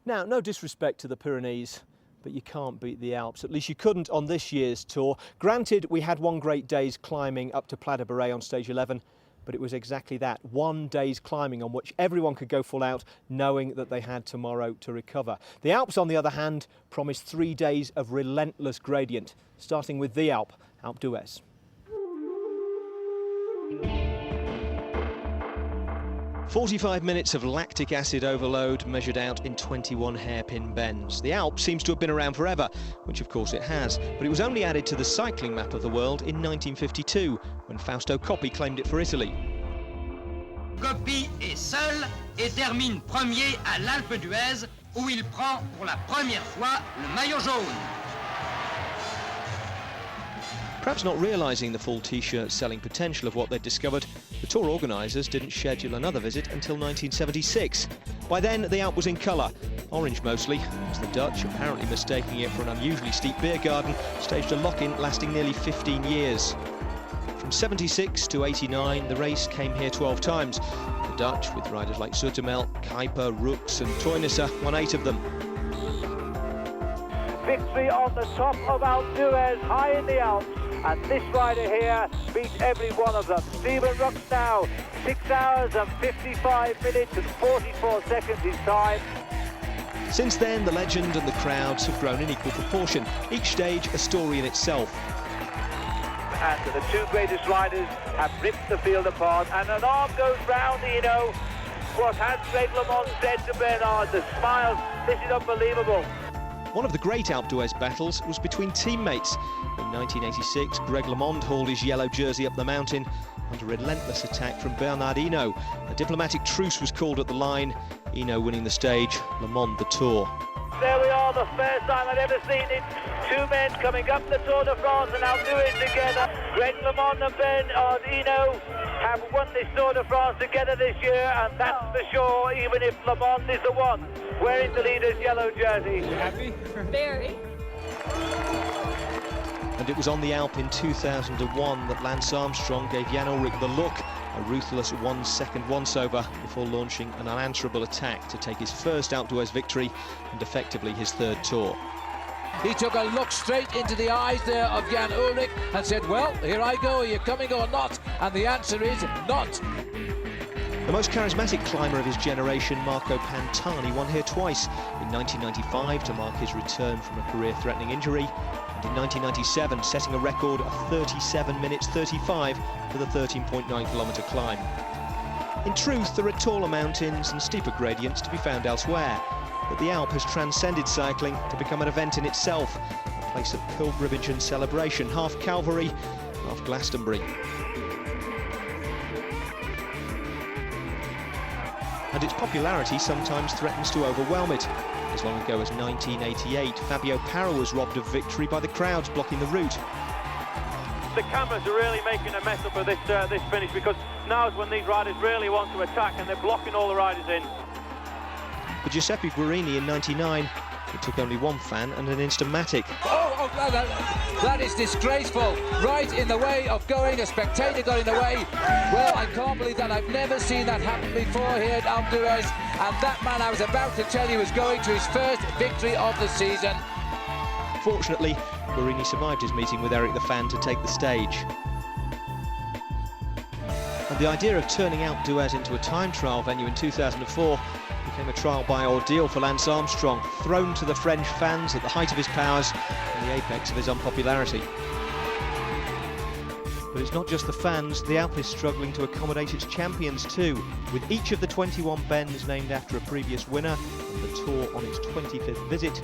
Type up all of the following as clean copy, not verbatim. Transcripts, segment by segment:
Now, no disrespect to the Pyrenees, but you can't beat the Alps. At least you couldn't on this year's tour. Granted, we had one great day's climbing up to Pla de Beret on stage 11, but it was exactly that, one day's climbing on which everyone could go full out, knowing that they had tomorrow to recover. The Alps, on the other hand, promised 3 days of relentless gradient, starting with the Alpe d'Huez. 45 minutes of lactic acid overload measured out in 21 hairpin bends. The Alpe seems to have been around forever, which of course it has, but it was only added to the cycling map of the world in 1952, when Fausto Coppi claimed it for Italy. Coppi est seul et termine premier à l'Alpe d'Huez, où il prend pour la première fois le maillot jaune. Perhaps not realising the full T-shirt selling potential of what they'd discovered, the tour organisers didn't schedule another visit until 1976. By then, the Alpe was in colour, orange mostly, as the Dutch, apparently mistaking it for an unusually steep beer garden, staged a lock-in lasting nearly 15 years. From 76 to 89, the race came here 12 times. The Dutch, with riders like Zoetemelk, Kuiper, Rooks and Teunissen, won 8 of them. Victory on the top of Alpe d'Huez, high in the Alps. And this rider here beat every one of them. Steven Rooks now, 6 hours and 55 minutes and 44 seconds his time. Since then, the legend and the crowds have grown in equal proportion, each stage a story in itself. And the two greatest riders have ripped the field apart, and an arm goes round, what has Greg LeMond said to Bernard, the smile, this is unbelievable. One of the great Alpe d'Huez battles was between teammates. In 1986, Greg LeMond hauled his yellow jersey up the mountain under relentless attack from Bernard Hinault. A diplomatic truce was called at the line, Hinault winning the stage, LeMond the tour. There we are, the first time I've ever seen it. Two men coming up the Tour de France and now do it together. Greg LeMond and Bernard Hinault have won this Tour de France together this year, and that's for sure, even if LeMond is the one wearing the leader's yellow jersey. You happy? Very. And it was on the Alpe in 2001 that Lance Armstrong gave Jan Ullrich the look, a ruthless 1 second once-over before launching an unanswerable attack to take his first Alpe d'Huez victory and effectively his third tour. He took a look straight into the eyes there of Jan Ullrich and said, well, here I go, are you coming or not? And the answer is not. The most charismatic climber of his generation, Marco Pantani, won here twice, in 1995 to mark his return from a career-threatening injury, and in 1997 setting a record of 37 minutes 35 for the 13.9-kilometre climb. In truth, there are taller mountains and steeper gradients to be found elsewhere, but the Alpe has transcended cycling to become an event in itself, a place of pilgrimage and celebration, half Calvary, half Glastonbury. And its popularity sometimes threatens to overwhelm it. As long ago as 1988, Fabio Parra was robbed of victory by the crowds blocking the route. The cameras are really making a mess up of this finish, because now is when these riders really want to attack and they're blocking all the riders in. For Giuseppe Guarini in '99, it took only one fan and an Instamatic. Oh, that is disgraceful. Right in the way of going, a spectator got in the way. Well, I can't believe that. I've never seen that happen before here at Alpe d'Huez. And that man, I was about to tell you, was going to his first victory of the season. Fortunately, Guarini survived his meeting with Eric the Fan to take the stage. And the idea of turning Alpe d'Huez into a time trial venue in 2004 became a trial by ordeal for Lance Armstrong, thrown to the French fans at the height of his powers and the apex of his unpopularity. But it's not just the fans, the Alpe is struggling to accommodate its champions too, with each of the 21 bends named after a previous winner, and the Tour on its 25th visit.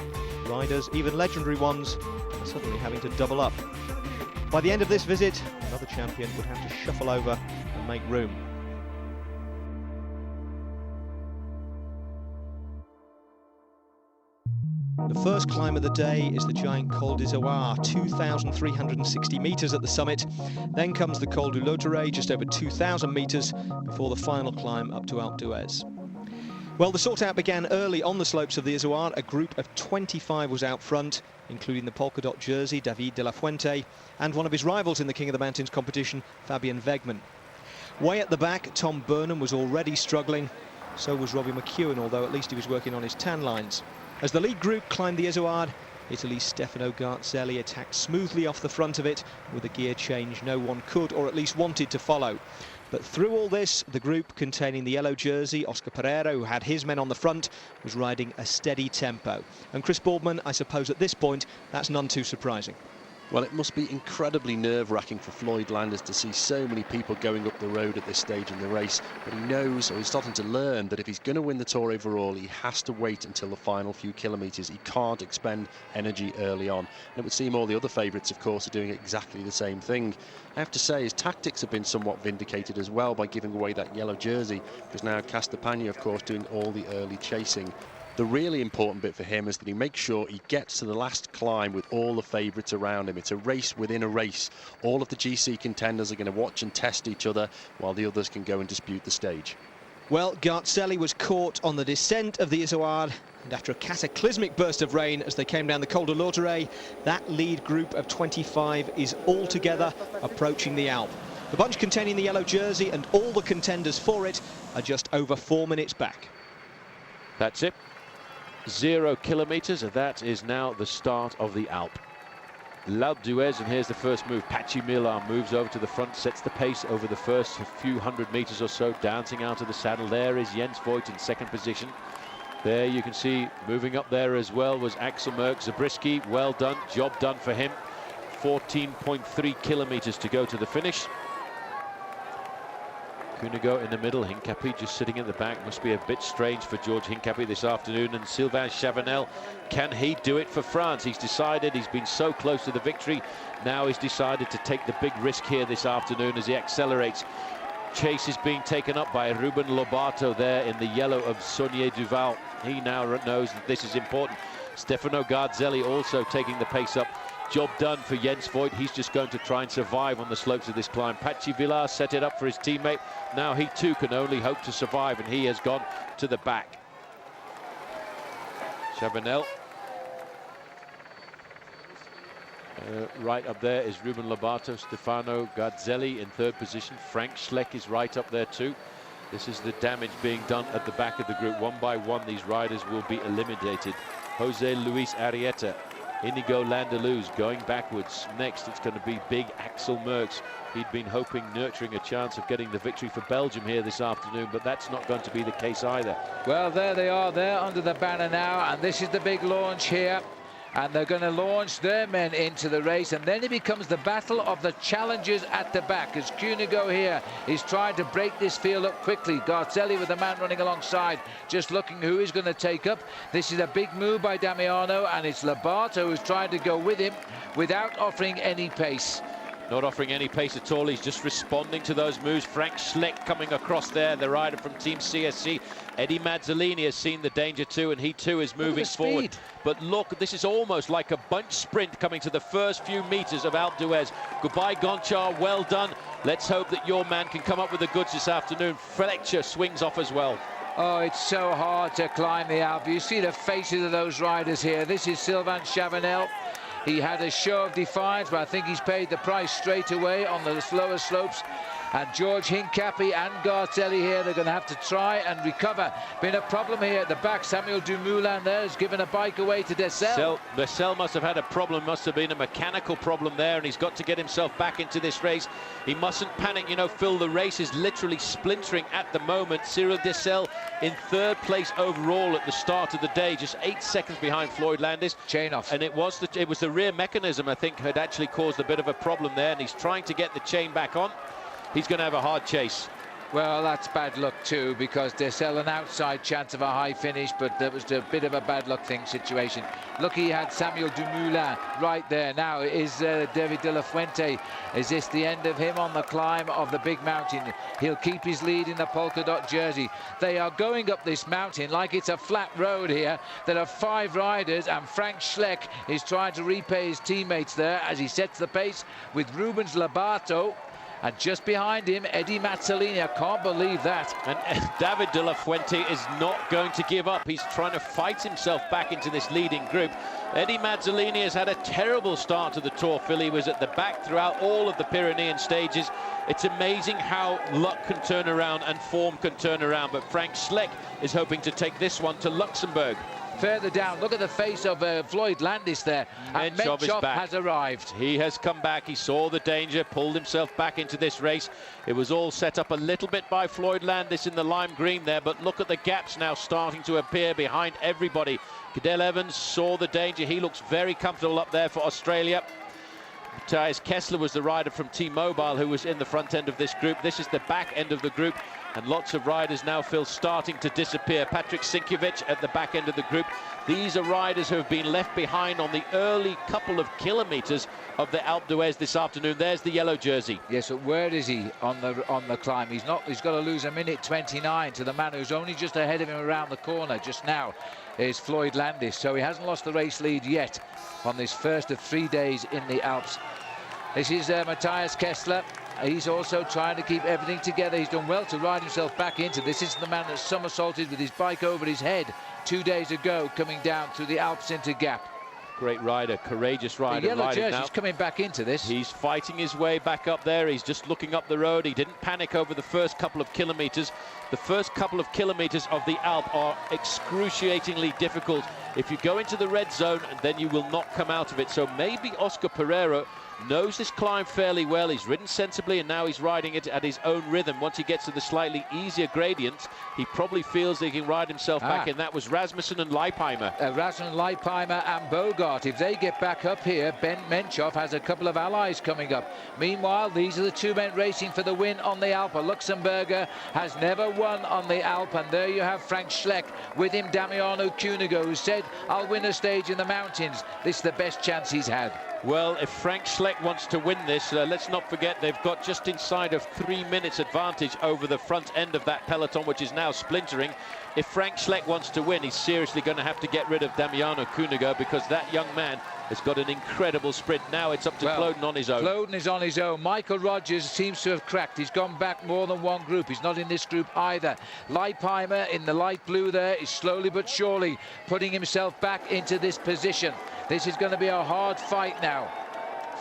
Riders, even legendary ones, are suddenly having to double up. By the end of this visit, another champion would have to shuffle over and make room. The first climb of the day is the giant Col d'Izoard, 2,360 metres at the summit. Then comes the Col du Lauteret, just over 2,000 metres, before the final climb up to Alpe d'Huez. Well, the sort-out began early on the slopes of the Izoard. A group of 25 was out front, including the polka dot jersey, David de la Fuente, and one of his rivals in the King of the Mountains competition, Fabian Wegmann. Way at the back, Tom Burnham was already struggling. So was Robbie McEwen, although at least he was working on his tan lines. As the lead group climbed the Izoard, Italy's Stefano Garzelli attacked smoothly off the front of it with a gear change no one could, or at least wanted, to follow. But through all this, the group containing the yellow jersey, Oscar Pereira, who had his men on the front, was riding a steady tempo. And Chris Boardman, I suppose at this point, that's none too surprising. Well, it must be incredibly nerve-wracking for Floyd Landers to see so many people going up the road at this stage in the race. But he knows, or he's starting to learn, that if he's going to win the Tour overall, he has to wait until the final few kilometres. He can't expend energy early on. And it would seem all the other favourites, of course, are doing exactly the same thing. I have to say, his tactics have been somewhat vindicated as well by giving away that yellow jersey, because now Castagna, of course, doing all the early chasing. The really important bit for him is that he makes sure he gets to the last climb with all the favourites around him. It's a race within a race. All of the GC contenders are going to watch and test each other while the others can go and dispute the stage. Well, Garzelli was caught on the descent of the Izoard, and after a cataclysmic burst of rain as they came down the Col de Lauterre, that lead group of 25 is all together approaching the Alpe. The bunch containing the yellow jersey and all the contenders for it are just over 4 minutes back. That's it. 0 kilometres, and that is now the start of the Alpe. L'Alpe d'Huez, and here's the first move. Patxi Millar moves over to the front, sets the pace over the first few hundred metres or so, dancing out of the saddle. There is Jens Voigt in second position. There you can see, moving up there as well was Axel Merck. Zabriskie, well done, job done for him. 14.3 kilometres to go to the finish. Cunego in the middle, Hincapie just sitting in the back. Must be a bit strange for George Hincapie this afternoon. And Sylvain Chavanel, can he do it for France? He's decided, he's been so close to the victory. Now he's decided to take the big risk here this afternoon as he accelerates. Chase is being taken up by Ruben Lobato there in the yellow of Saunier Duval. He now knows that this is important. Stefano Garzelli also taking the pace up. Job done for Jens Voigt. He's just going to try and survive on the slopes of this climb. Patxi Millar set it up for his teammate. Now he too can only hope to survive, and he has gone to the back. Chavanel. Right up there is Ruben Lobato. Stefano Garzelli in third position. Frank Schleck is right up there too. This is the damage being done at the back of the group. One by one, these riders will be eliminated. Jose Luis Arrieta, Inigo Landaluz going backwards. Next, it's going to be big Axel Merckx. He'd been hoping, nurturing a chance of getting the victory for Belgium here this afternoon, but that's not going to be the case either. Well, there they are, there under the banner now, and this is the big launch here. And they're going to launch their men into the race, and then it becomes the battle of the challengers at the back, as Cunego here is trying to break this field up quickly. Garzelli with a man running alongside, just looking who he's going to take up. This is a big move by Damiano, and it's Lobato who's trying to go with him without offering any pace. Not offering any pace at all, he's just responding to those moves. Frank Schleck coming across there, the rider from Team CSC. Eddie Mazzolini has seen the danger too, and he too is moving forward. But look, this is almost like a bunch sprint coming to the first few meters of Alpe d'Huez. Goodbye, Gonchar, well done. Let's hope that your man can come up with the goods this afternoon. Fletcher swings off as well. Oh, it's so hard to climb the Alpe. You see the faces of those riders here. This is Sylvain Chavanel. He had a show of defiance, but I think he's paid the price straight away on the slower slopes. And George Hincapie and Garzelli here, they're going to have to try and recover. Been a problem here at the back. Samuel Dumoulin there has given a bike away to Dessel. Dessel must have had a problem, must have been a mechanical problem there, and he's got to get himself back into this race. He mustn't panic, you know, Phil, the race is literally splintering at the moment. Cyril Dessel in third place overall at the start of the day, just 8 seconds behind Floyd Landis. Chain off. And it was the rear mechanism, I think, had actually caused a bit of a problem there, and he's trying to get the chain back on. He's going to have a hard chase. Well, that's bad luck too, because Dessel an outside chance of a high finish, but there was a bit of a bad luck situation. Look, he had Samuel Dumoulin right there. Now is David de la Fuente. Is this the end of him on the climb of the big mountain? He'll keep his lead in the polka dot jersey. They are going up this mountain like it's a flat road here. There are 5 riders, and Frank Schleck is trying to repay his teammates there as he sets the pace with Rubens Lobato. And just behind him, Eddie Mazzolini. I can't believe that. And David de la Fuente is not going to give up. He's trying to fight himself back into this leading group. Eddie Mazzolini has had a terrible start to the Tour. Philly was at the back throughout all of the Pyrenean stages. It's amazing how luck can turn around and form can turn around. But Frank Schleck is hoping to take this one to Luxembourg. Further down, look at the face of Floyd Landis there. And Menchov has arrived. He has come back. He saw the danger, pulled himself back into this race. It was all set up a little bit by Floyd Landis in the lime green there, but look at the gaps now starting to appear behind everybody. Cadel Evans saw the danger. He looks very comfortable up there for Australia. Matthias Kessler was the rider from T-Mobile who was in the front end of this group. This is the back end of the group, and lots of riders now feel starting to disappear. Patrick Sinkiewicz at the back end of the group. These are riders who have been left behind on the early couple of kilometers of the Alpe d'Huez this afternoon. There's the yellow jersey. Yes, but where is he on the climb? He's got to lose a minute 29 to the man who's only just ahead of him around the corner just now is Floyd Landis. So he hasn't lost the race lead yet on this first of 3 days in the Alps. This is Matthias Kessler. He's also trying to keep everything together. He's done well to ride himself back into this. This is the man that somersaulted with his bike over his head 2 days ago, coming down through the Alps into Gap. Great rider, courageous rider. The yellow jersey's now coming back into this. He's fighting his way back up there. He's just looking up the road. He didn't panic over the first couple of kilometers. The first couple of kilometers of the Alpe are excruciatingly difficult. If you go into the red zone, then you will not come out of it. So maybe Oscar Pereira knows this climb fairly well. He's ridden sensibly, and now he's riding it at his own rhythm. Once he gets to the slightly easier gradients, he probably feels that he can ride himself back in. That was Rasmussen and Leipheimer. Rasmussen, Leipheimer and Bogart. If they get back up here, Ben Menchov has a couple of allies coming up. Meanwhile, these are the two men racing for the win on the Alpe. A Luxembourger has never won on the Alpe, and there you have Frank Schleck. With him, Damiano Cunego, who said, "I'll win a stage in the mountains." This is the best chance he's had. Well, if Frank Schleck wants to win this, let's not forget they've got just inside of 3 minutes advantage over the front end of that peloton, which is now splintering. If Frank Schleck wants to win, he's seriously going to have to get rid of Damiano Cunego, because that young man has got an incredible sprint. Now it's up to Cloden on his own. Cloden is on his own. Michael Rogers seems to have cracked. He's gone back more than one group. He's not in this group either. Leipheimer in the light blue there is slowly but surely putting himself back into this position. This is going to be a hard fight now.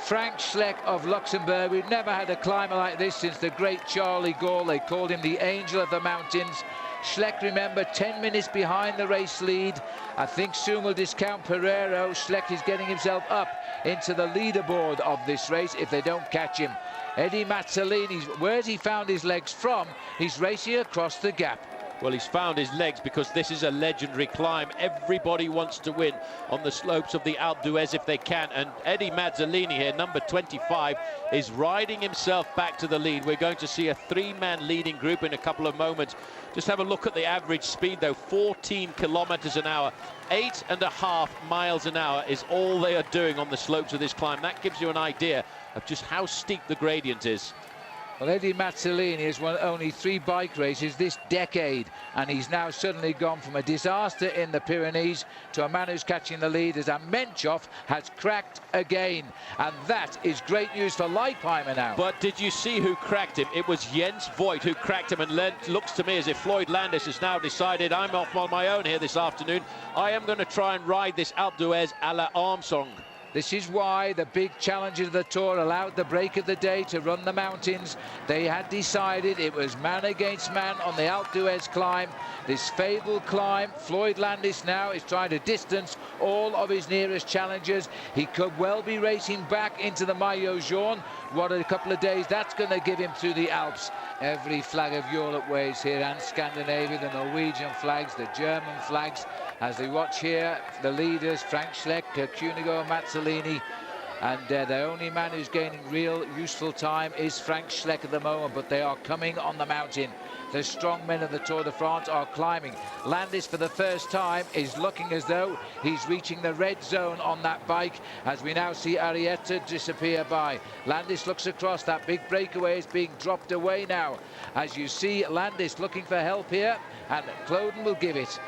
Frank Schleck of Luxembourg. We've never had a climber like this since the great Charlie Gall. They called him the Angel of the Mountains. Schleck, remember, 10 minutes behind the race lead. I think soon we'll discount Pereiro. Schleck is getting himself up into the leaderboard of this race if they don't catch him. Eddie Mazzolini, where's he found his legs from? He's racing across the Gap. Well, he's found his legs because this is a legendary climb. Everybody wants to win on the slopes of the Alpe d'Huez if they can. And Eddie Mazzolini here, number 25, is riding himself back to the lead. We're going to see a three-man leading group in a couple of moments. Just have a look at the average speed, though. 14 kilometers an hour. 8.5 miles an hour is all they are doing on the slopes of this climb. That gives you an idea of just how steep the gradient is. Well, Eddie Mazzolini has won only 3 bike races this decade, and he's now suddenly gone from a disaster in the Pyrenees to a man who's catching the lead, as Menchov has cracked again. And that is great news for Leipheimer now. But did you see who cracked him? It was Jens Voigt who cracked him, and looks to me as if Floyd Landis has now decided, I'm off on my own here this afternoon. I am going to try and ride this Alpe d'Huez à la Armstrong. This is why the big challengers of the Tour allowed the break of the day to run the mountains. They had decided it was man against man on the Alpe d'Huez climb. This fabled climb, Floyd Landis now is trying to distance all of his nearest challengers. He could well be racing back into the Maillot Jaune. What a couple of days that's going to give him through the Alps. Every flag of Europe waves here, and Scandinavia, the Norwegian flags, the German flags. As they watch here, the leaders, Frank Schleck, Cunego, Mazzolini, and the only man who's gaining real useful time is Frank Schleck at the moment, but they are coming on the mountain. The strong men of the Tour de France are climbing. Landis, for the first time, is looking as though he's reaching the red zone on that bike, as we now see Arrieta disappear by. Landis looks across. That big breakaway is being dropped away now. As you see, Landis looking for help here, and Cloden will give it.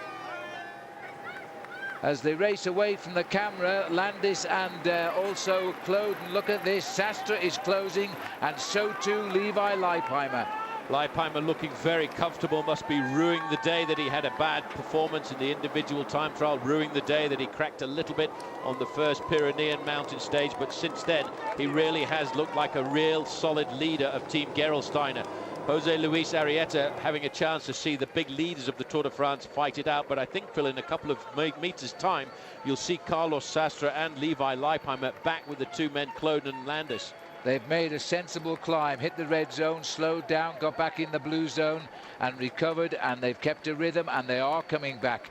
as they race away from the camera. Landis and also Kloden. Look at this. Sastre is closing, and so too Levi Leipheimer. Leipheimer looking very comfortable, must be ruining the day that he had a bad performance in the individual time trial, ruining the day that he cracked a little bit on the first Pyrenean mountain stage, but since then he really has looked like a real solid leader of Team Gerolsteiner. Jose Luis Arrieta having a chance to see the big leaders of the Tour de France fight it out, but I think, Phil, in a couple of meters time you'll see Carlos Sastre and Levi Leipheimer back with the two men, Kloden and Landis. They've made a sensible climb, hit the red zone, slowed down, got back in the blue zone and recovered, and they've kept a rhythm, and they are coming back.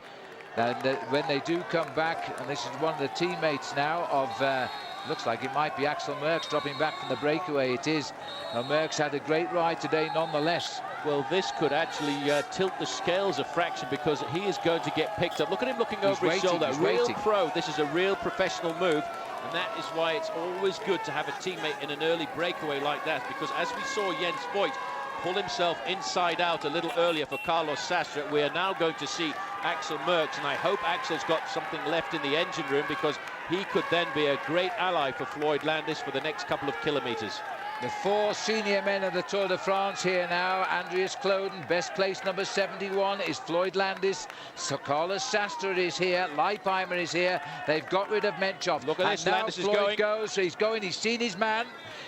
And when they do come back, and this is one of the teammates now of, looks like it might be Axel Merckx dropping back from the breakaway. It is. Merckx had a great ride today nonetheless. Well, this could actually tilt the scales a fraction, because he is going to get picked up. Look at him looking over his shoulder. Real pro. This is a real professional move. And that is why it's always good to have a teammate in an early breakaway like that, because as we saw Jens Voigt pull himself inside out a little earlier for Carlos Sastre, we are now going to see Axel Merckx, and I hope Axel's got something left in the engine room, because he could then be a great ally for Floyd Landis for the next couple of kilometres. The four senior men of the Tour de France here now. Andreas Kloden, best place number 71 is Floyd Landis. So Carlos Sastre is here. Leipheimer is here. They've got rid of Menchov. Look at this, Landis is going. Goes, so he's going, he's seen his man.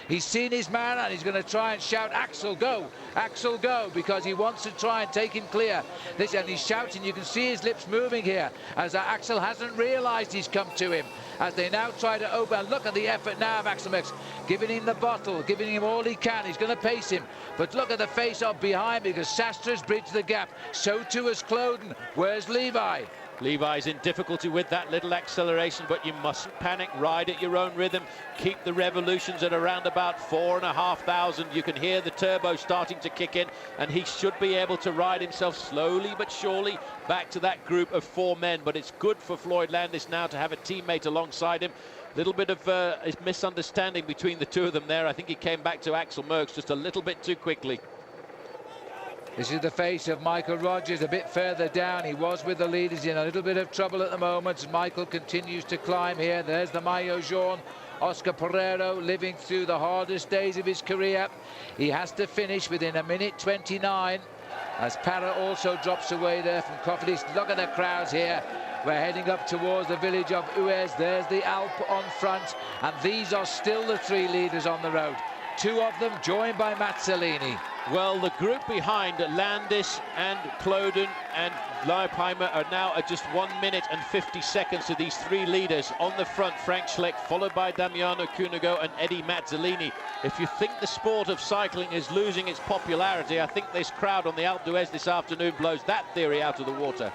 He's seen his man, and he's going to try and shout, Axel, go! Axel, go! Because he wants to try and take him clear. This, and he's shouting. You can see his lips moving here, as Axel hasn't realised he's come to him. As they now try to open, look at the effort now of Axel Merckx, giving him the bottle, giving him all he can. He's going to pace him, but look at the face-off behind, because Sastre's bridged the gap. So too has Kloden. Where's Levi? Levi's in difficulty with that little acceleration, but you mustn't panic. Ride at your own rhythm. Keep the revolutions at around about 4,500. You can hear the turbo starting to kick in, and he should be able to ride himself slowly but surely back to that group of four men. But it's good for Floyd Landis now to have a teammate alongside him. Little bit of a misunderstanding between the two of them there. I think he came back to Axel Merckx just a little bit too quickly. This is the face of Michael Rogers a bit further down. He was with the lead. He's in a little bit of trouble at the moment. Michael continues to climb here. There's the maillot jaune. Oscar Pereiro living through the hardest days of his career. He has to finish within a minute 29 as Parra also drops away there from Cofidis. Look at the crowds here. We're heading up towards the village of Uez. There's the Alpe on front, and these are still the three leaders on the road. Two of them joined by Mazzolini. Well, the group behind Landis and Kloden and Leipheimer are now at just 1 minute and 50 seconds to these three leaders. On the front, Frank Schleck, followed by Damiano Cunego and Eddie Mazzolini. If you think the sport of cycling is losing its popularity, I think this crowd on the Alpe d'Huez this afternoon blows that theory out of the water.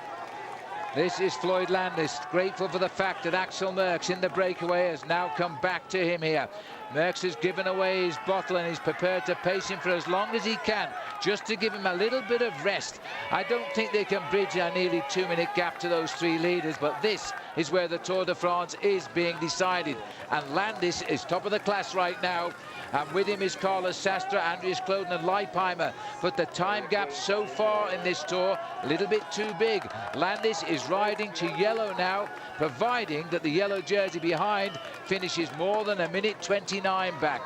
This is Floyd Landis, grateful for the fact that Axel Merckx in the breakaway has now come back to him here. Merckx has given away his bottle and he's prepared to pace him for as long as he can, just to give him a little bit of rest. I don't think they can bridge a nearly 2-minute gap to those three leaders, but this is where the Tour de France is being decided. And Landis is top of the class right now. And with him is Carlos Sastre, Andreas Kloden and Leipheimer. But the time gap so far in this Tour, a little bit too big. Landis is riding to yellow now, providing that the yellow jersey behind finishes more than a minute 29 back.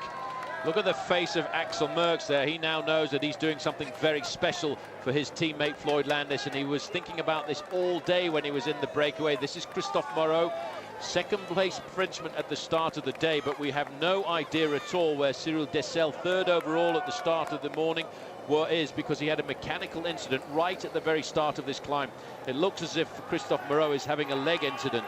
Look at the face of Axel Merckx there. He now knows that he's doing something very special for his teammate Floyd Landis, and he was thinking about this all day when he was in the breakaway. This is Christophe Moreau, second place Frenchman at the start of the day, but we have no idea at all where Cyril Dessel, third overall at the start of the morning, is, because he had a mechanical incident right at the very start of this climb. It looks as if Christophe Moreau is having a leg incident.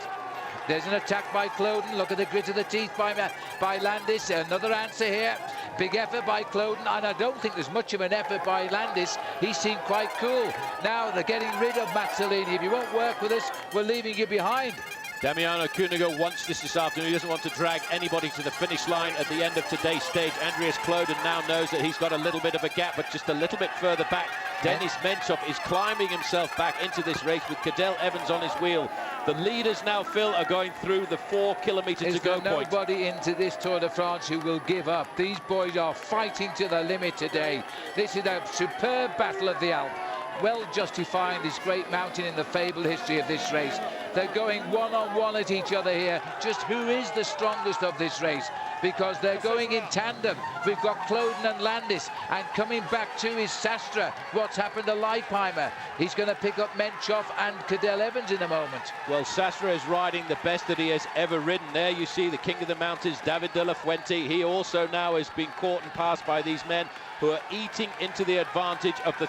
There's an attack by Kloden. Look at the grit of the teeth by Landis. Another answer here. Big effort by Kloden, and I don't think there's much of an effort by Landis. He seemed quite cool. Now they're getting rid of Mazzolini. If you won't work with us, we're leaving you behind. Damiano Cunego wants this afternoon. He doesn't want to drag anybody to the finish line at the end of today's stage. Andreas Kloden now knows that he's got a little bit of a gap, but just a little bit further back. Dennis Menchov is climbing himself back into this race with Cadel Evans on his wheel. The leaders now, Phil, are going through the 4 kilometre to go point. Nobody into this Tour de France who will give up. These boys are fighting to the limit today. This is a superb battle of the Alpe. well justifying this great mountain in the fabled history of this race. They're going one-on-one at each other here. Just who is the strongest of this race? Because they're going in tandem. We've got Kloden and Landis, and coming back to is Sastre. What's happened to Leipheimer? He's going to pick up Menchov and Cadel Evans in a moment. Well, Sastre is riding the best that he has ever ridden. There you see the King of the Mountains, David de la Fuente. He also now has been caught and passed by these men who are eating into the advantage of the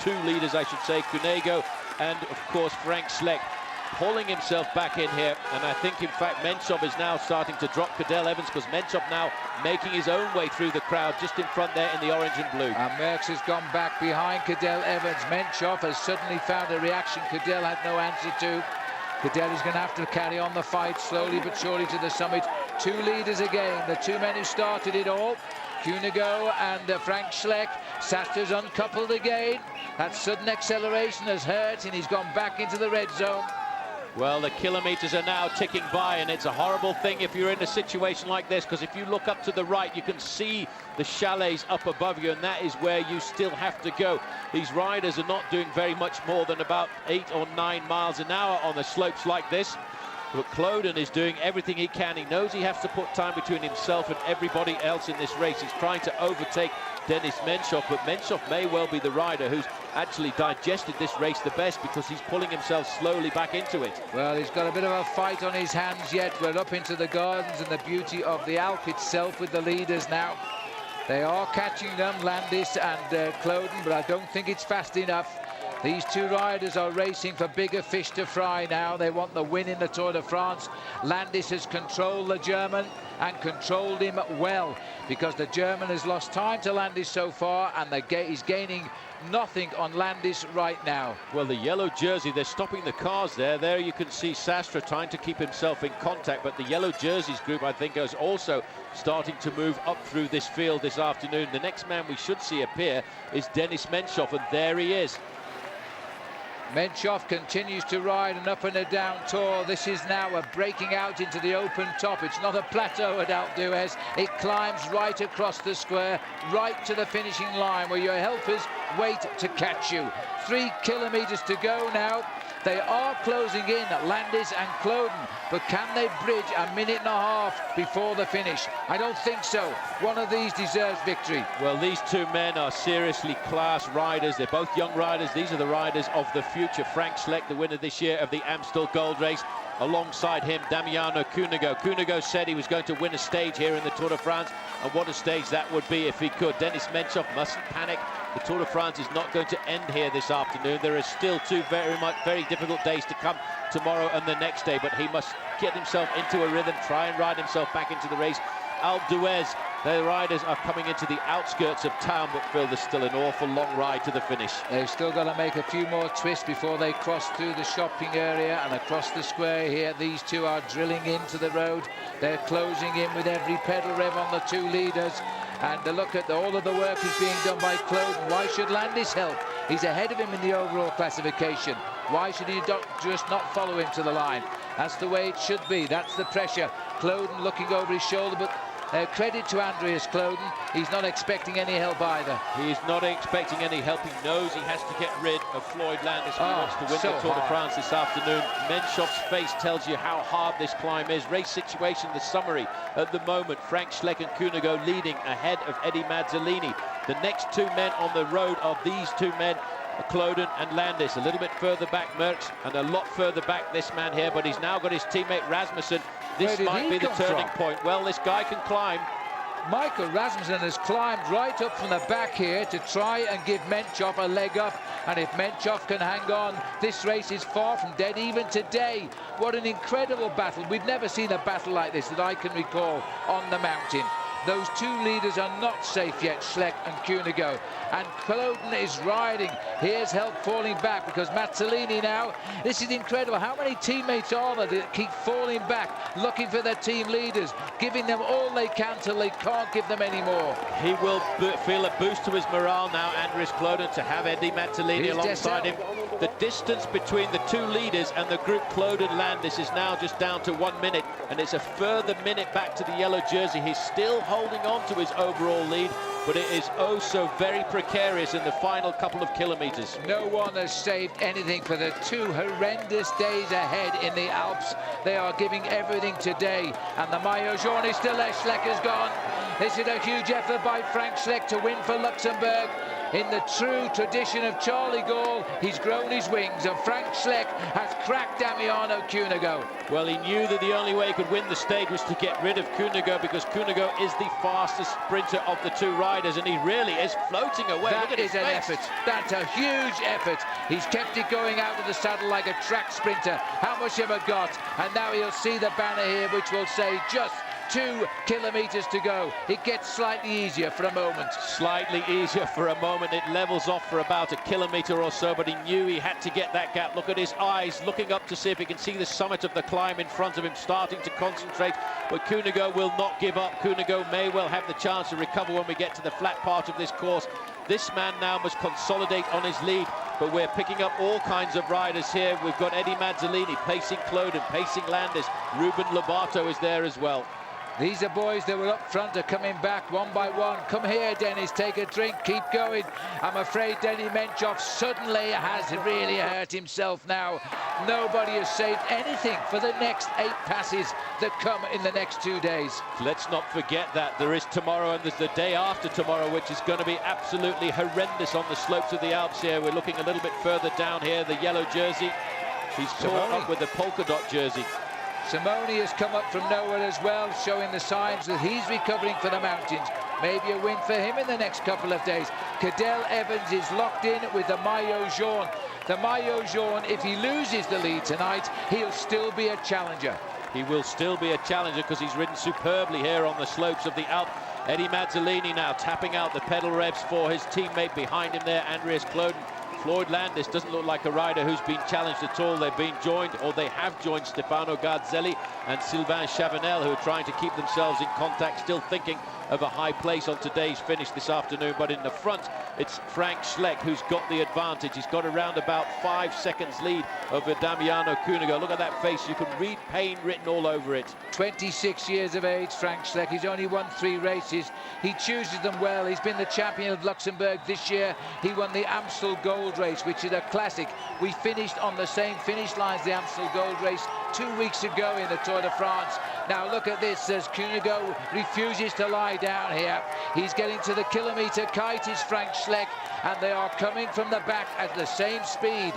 two leaders, I should say, Cunego and, of course, Frank Schleck. Pulling himself back in here, and I think in fact Menchov is now starting to drop Cadel Evans, because Menchov now making his own way through the crowd just in front there in the orange and blue. And Merckx has gone back behind Cadel Evans. Menchov has suddenly found a reaction Cadel had no answer to. Cadel is going to have to carry on the fight slowly but surely to the summit. Two leaders again, the two men who started it all, Cunego and Frank Schleck. Sastre's uncoupled again. That sudden acceleration has hurt, and he's gone back into the red zone. Well, the kilometers are now ticking by, and it's a horrible thing if you're in a situation like this, because if you look up to the right, you can see the chalets up above you, and that is where you still have to go. These riders are not doing very much more than about 8 or 9 miles an hour on the slopes like this. But Kloden is doing everything he can. He knows he has to put time between himself and everybody else in this race. He's trying to overtake Dennis Menchov, but Menchov may well be the rider who's actually digested this race the best, because he's pulling himself slowly back into it. Well, he's got a bit of a fight on his hands yet. We're up into the gardens and the beauty of the Alp itself with the leaders now. They are catching them, Landis and Kloden, but I don't think it's fast enough. These two riders are racing for bigger fish to fry now. They want the win in the Tour de France. Landis has controlled the German, and controlled him well, because the German has lost time to Landis so far, and he's gaining nothing on Landis right now. Well, the yellow jersey, they're stopping the cars there. There you can see Sastre trying to keep himself in contact, but the yellow jerseys group, I think, is also starting to move up through this field this afternoon. The next man we should see appear is Dennis Menchov, and there he is. Menchov continues to ride an up and a down tour. This is now a breaking out into the open top. It's not a plateau at Alpe d'Huez. It climbs right across the square, right to the finishing line, where your helpers wait to catch you. 3 kilometers to go now. They are closing in, Landis and Kloden, but can they bridge a minute and a half before the finish? I don't think so. One of these deserves victory. Well, these two men are seriously class riders. They're both young riders. These are the riders of the future. Frank Schleck, the winner this year of the Amstel Gold Race. Alongside him, Damiano Cunego. Cunego said he was going to win a stage here in the Tour de France, and what a stage that would be if he could. Dennis Menchov mustn't panic. The Tour de France is not going to end here this afternoon. There are still two very difficult days to come, tomorrow and the next day, but he must get himself into a rhythm, try and ride himself back into the race. Alpe d'Huez, the riders are coming into the outskirts of town, but Phil, there's still an awful long ride to the finish. They've still got to make a few more twists before they cross through the shopping area and across the square here. These two are drilling into the road. They're closing in with every pedal rev on the two leaders. And look at all of the work is being done by Kloden. Why should Landis help? He's ahead of him in the overall classification. Why should he just not follow him to the line? That's the way it should be. That's the pressure. Kloden looking over his shoulder, but credit to Andreas Kloden. He's not expecting any help either. He is not expecting any help. He knows he has to get rid of Floyd Landis, who wants to win the Tour de France this afternoon. Menchov's face tells you how hard this climb is. Race situation, the summary at the moment. Frank Schleck and Cunego leading ahead of Eddie Mazzolini. The next two men on the road are these two men, Kloden and Landis. A little bit further back, Merckx, and a lot further back, this man here, but he's now got his teammate Rasmussen. This might be the turning point. Well, this guy can climb. Michael Rasmussen has climbed right up from the back here to try and give Menchov a leg up. And if Menchov can hang on, this race is far from dead even today. What an incredible battle. We've never seen a battle like this that I can recall on the mountain. Those two leaders are not safe yet, Schleck and Cunego. And Kloden is riding. Here's help falling back because Mazzolini now. This is incredible. How many teammates are there that keep falling back, looking for their team leaders, giving them all they can till they can't give them any more? He will feel a boost to his morale now, Andreas Kloden, to have Eddie Mazzolini alongside him. The distance between the two leaders and the group Kloden-Landis is now just down to 1 minute, and it's a further minute back to the yellow jersey. He's still holding on to his overall lead, but it is oh so very precarious in the final couple of kilometres. No one has saved anything for the 2 horrendous days ahead in the Alps. They are giving everything today, and the Maillot Jaune is still there. Schleck has gone. This is a huge effort by Frank Schleck to win for Luxembourg. In the true tradition of Charlie Gall, he's grown his wings, and Frank Schleck has cracked Damiano Cunego. Well, he knew that the only way he could win the stage was to get rid of Cunego, because Cunego is the fastest sprinter of the 2 riders, and he really is floating away. That is an effort. That's a huge effort. He's kept it going out of the saddle like a track sprinter. How much ever got? And now he'll see the banner here, which will say just 2 kilometres to go. It gets slightly easier for a moment. Slightly easier for a moment. It levels off for about a kilometre or so, but he knew he had to get that gap. Look at his eyes, looking up to see if he can see the summit of the climb in front of him, starting to concentrate. But Cunego will not give up. Cunego may well have the chance to recover when we get to the flat part of this course. This man now must consolidate on his lead, but we're picking up all kinds of riders here. We've got Eddie Mazzolini pacing Cloden, pacing Landis. Ruben Lobato is there as well. These are boys that were up front are coming back one by one. Come here, Dennis, take a drink, keep going. I'm afraid Denny Menchoff suddenly has really hurt himself now. Nobody has saved anything for the next 8 passes that come in the next 2 days. Let's not forget that there is tomorrow, and there's the day after tomorrow, which is going to be absolutely horrendous on the slopes of the Alps here. We're looking a little bit further down here, the yellow jersey. He's caught up with the polka dot jersey. Simone has come up from nowhere as well, showing the signs that he's recovering for the mountains. Maybe a win for him in the next couple of days. Cadel Evans is locked in with the Maillot Jaune. The Maillot Jaune, if he loses the lead tonight, he'll still be a challenger. He will still be a challenger because he's ridden superbly here on the slopes of the Alp. Eddie Mazzolini now tapping out the pedal revs for his teammate behind him there, Andreas Cloden. Floyd Landis doesn't look like a rider who's been challenged at all. They've been joined, or they have joined, Stefano Garzelli and Sylvain Chavanel, who are trying to keep themselves in contact, still thinking of a high place on today's finish this afternoon. But in the front, it's Frank Schleck who's got the advantage. He's got around about 5 seconds lead over Damiano Cunego. Look at that face. You can read pain written all over it. 26 years of age, Frank Schleck. He's only won 3 races. He chooses them well. He's been the champion of Luxembourg this year. He won the Amstel Gold Race, which is a classic. We finished on the same finish line as the Amstel Gold Race 2 weeks ago in the Tour de France. Now look at this as Cunego refuses to lie down here. He's getting to the kilometre kite, is Frank Schleck, and they are coming from the back at the same speed.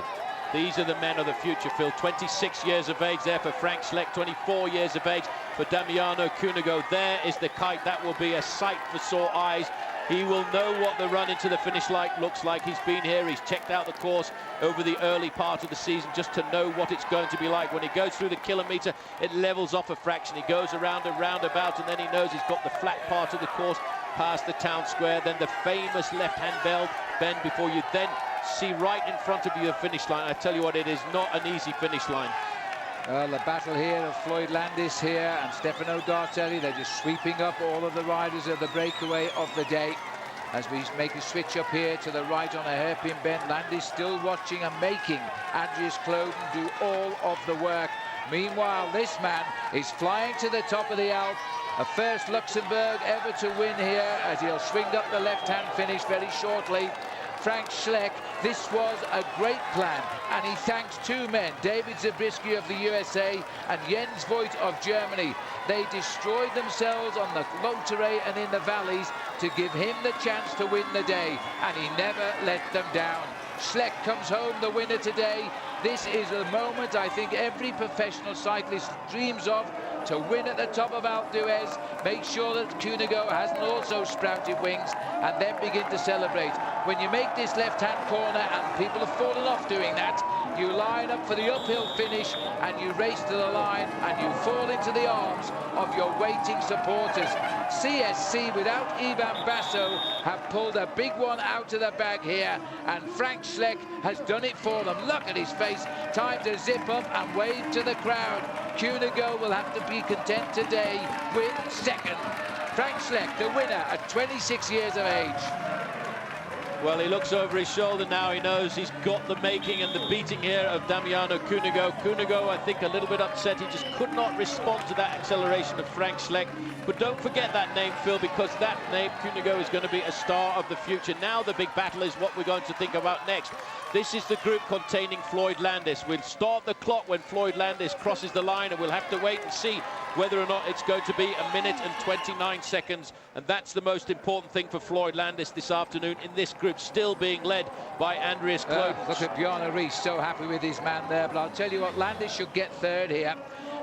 These are the men of the future, Phil. 26 years of age there for Frank Schleck, 24 years of age for Damiano Cunego. There is the kite. That will be a sight for sore eyes. He will know what the run into the finish line looks like. He's been here, he's checked out the course over the early part of the season just to know what it's going to be like. When he goes through the kilometre, it levels off a fraction. He goes around a roundabout, and then he knows he's got the flat part of the course past the town square, then the famous left-hand bend before you then see right in front of you the finish line. I tell you what, it is not an easy finish line. Well, the battle here of Floyd Landis here and Stefano Garzelli, they're just sweeping up all of the riders of the breakaway of the day. As we make a switch up here to the right on a hairpin bend, Landis still watching and making Andreas Cloden do all of the work. Meanwhile, this man is flying to the top of the Alp. A first Luxembourg ever to win here, as he'll swing up the left-hand finish very shortly. Frank Schleck, this was a great plan, and he thanks 2 men, David Zabriskie of the USA and Jens Voigt of Germany. They destroyed themselves on the motorway and in the valleys to give him the chance to win the day, and he never let them down. Schleck comes home the winner today. This is a moment I think every professional cyclist dreams of, to win at the top of Alpe d'Huez, make sure that Cunego hasn't also sprouted wings, and then begin to celebrate. When you make this left-hand corner, and people have fallen off doing that, you line up for the uphill finish, and you race to the line, and you fall into the arms of your waiting supporters. CSC, without Ivan Basso, have pulled a big one out of the bag here, and Frank Schleck has done it for them. Look at his face. Time to zip up and wave to the crowd. Cunego will have to be content today with second. Frank Schleck, the winner at 26 years of age. Well, he looks over his shoulder now. He knows he's got the making and the beating here of Damiano Cunego. Cunego, I think, a little bit upset. He just could not respond to that acceleration of Frank Schleck. But don't forget that name, Phil, because that name, Cunego, is going to be a star of the future. Now the big battle is what we're going to think about next. This is the group containing Floyd Landis. We'll start the clock when Floyd Landis crosses the line, and we'll have to wait and see whether or not it's going to be 1 minute and 29 seconds. And that's the most important thing for Floyd Landis this afternoon in this group, still being led by Andreas Kloden. Look at Bjarne Riis, so happy with his man there. But I'll tell you what, Landis should get third here.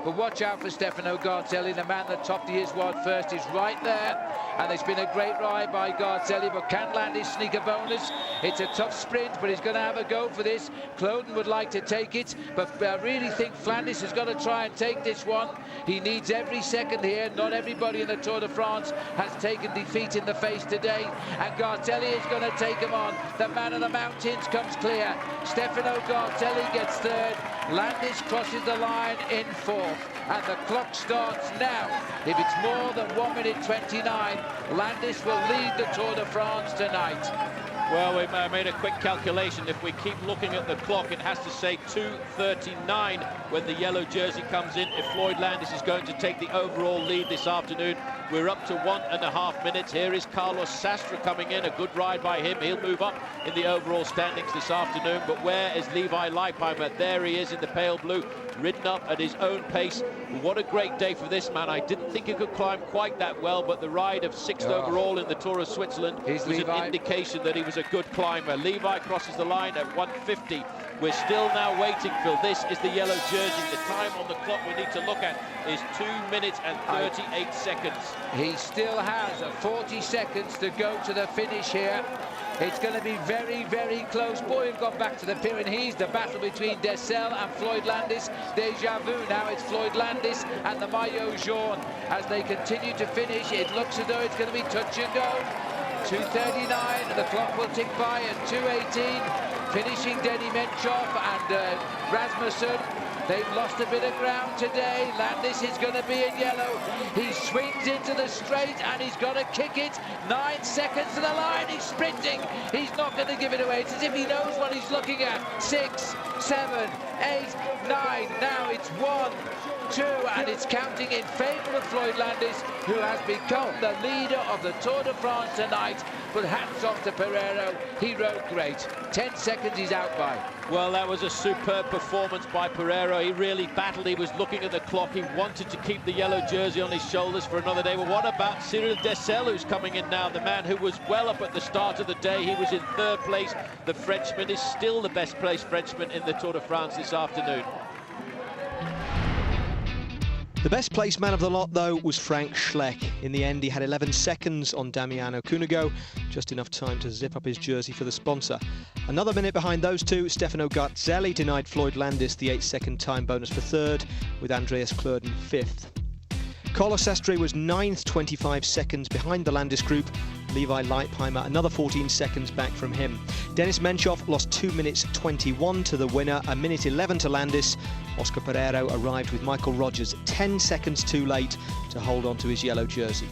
But watch out for Stefano Garzelli, the man that topped the ISWAD first is right there. And it's been a great ride by Garzelli, but can Landis sneak a bonus? It's a tough sprint, but he's going to have a go for this. Kloden would like to take it, but I really think Landis has got to try and take this one. He needs every second here. Not everybody in the Tour de France has taken defeat in the face today, and Garzelli is going to take him on. The man of the mountains comes clear. Stefano Garzelli gets third. Landis crosses the line in fourth, and the clock starts now. If it's more than 1 minute 29, Landis will lead the Tour de France tonight. Well, we made a quick calculation. If we keep looking at the clock, it has to say 2:39 when the yellow jersey comes in. If Floyd Landis is going to take the overall lead this afternoon, we're up to 1.5 minutes. Here is Carlos Sastre coming in. A good ride by him. He'll move up in the overall standings this afternoon. But where is Levi Leipheimer? There he is in the pale blue, ridden up at his own pace. What a great day for this man. I didn't think he could climb quite that well, but the ride of 6th overall in the Tour of Switzerland was an indication that he was a good climber. Levi crosses the line at 1:50. We're still now waiting, Phil. This is the yellow jersey. The time on the clock we need to look at is 2 minutes and 38 seconds. He still has 40 seconds to go to the finish here. It's going to be very, very close. Boy, we've got back to the Pyrenees. The battle between Dessel and Floyd Landis. Deja vu. Now it's Floyd Landis and the Maillot Jaune. As they continue to finish, it looks as though it's going to be touch and go. 2:39, the clock will tick by at 2:18. Finishing Denny Menchoff and Rasmussen. They've lost a bit of ground today. Landis is going to be in yellow. He swings into the straight and he's got to kick it. 9 seconds to the line. He's sprinting. He's not going to give it away. It's as if he knows what he's looking at. 6, 7, 8, 9. Now it's 1, 2, and it's counting in favour of Floyd Landis, who has become the leader of the Tour de France tonight. But hats off to Pereiro. He rode great. 10 seconds he's out by. Well, that was a superb performance by Pereiro. He really battled. He was looking at the clock. He wanted to keep the yellow jersey on his shoulders for another day. Well, what about Cyril Dessel, who's coming in now? The man who was well up at the start of the day. He was in 3rd place. The Frenchman is still the best placed Frenchman in the Tour de France this afternoon. The best placed man of the lot, though, was Frank Schleck. In the end, he had 11 seconds on Damiano Cunego, just enough time to zip up his jersey for the sponsor. Another minute behind those two, Stefano Garzelli denied Floyd Landis the 8-second time bonus for 3rd, with Andreas Kloden 5th. Carlos Sastre was 9th, 25 seconds behind the Landis group. Levi Leipheimer another 14 seconds back from him. Dennis Menchoff lost 2 minutes 21 to the winner, 1 minute 11 to Landis. Oscar Pereiro arrived with Michael Rogers 10 seconds too late to hold on to his yellow jersey.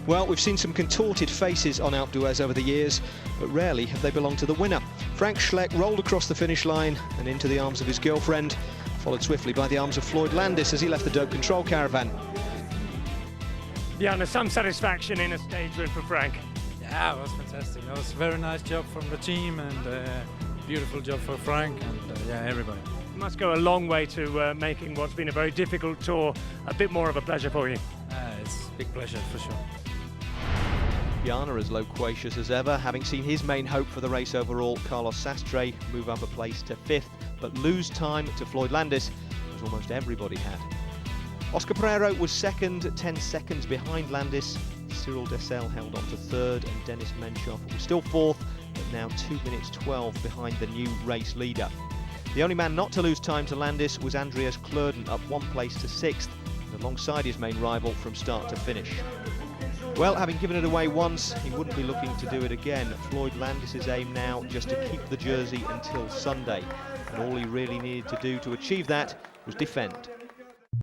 Well, we've seen some contorted faces on Alpe d'Huez over the years, but rarely have they belonged to the winner. Frank Schleck rolled across the finish line and into the arms of his girlfriend, followed swiftly by the arms of Floyd Landis as he left the Dope Control caravan. Yeah, and some satisfaction in a stage win for Frank. Yeah, it was fantastic. It was a very nice job from the team and beautiful job for Frank and yeah, everybody. It must go a long way to making what's been a very difficult tour a bit more of a pleasure for you. It's a big pleasure for sure. Bjarne as loquacious as ever, having seen his main hope for the race overall, Carlos Sastre, move up a place to 5th, but lose time to Floyd Landis, as almost everybody had. Oscar Pereiro was 2nd, 10 seconds behind Landis. Cyril Dessel held on to 3rd, and Dennis Menchoff was still 4th, but now 2 minutes 12 behind the new race leader. The only man not to lose time to Landis was Andreas Kloden, up 1 place to 6th, and alongside his main rival from start to finish. Well, having given it away once, he wouldn't be looking to do it again. Floyd Landis' aim now just to keep the jersey until Sunday, and all he really needed to do to achieve that was defend.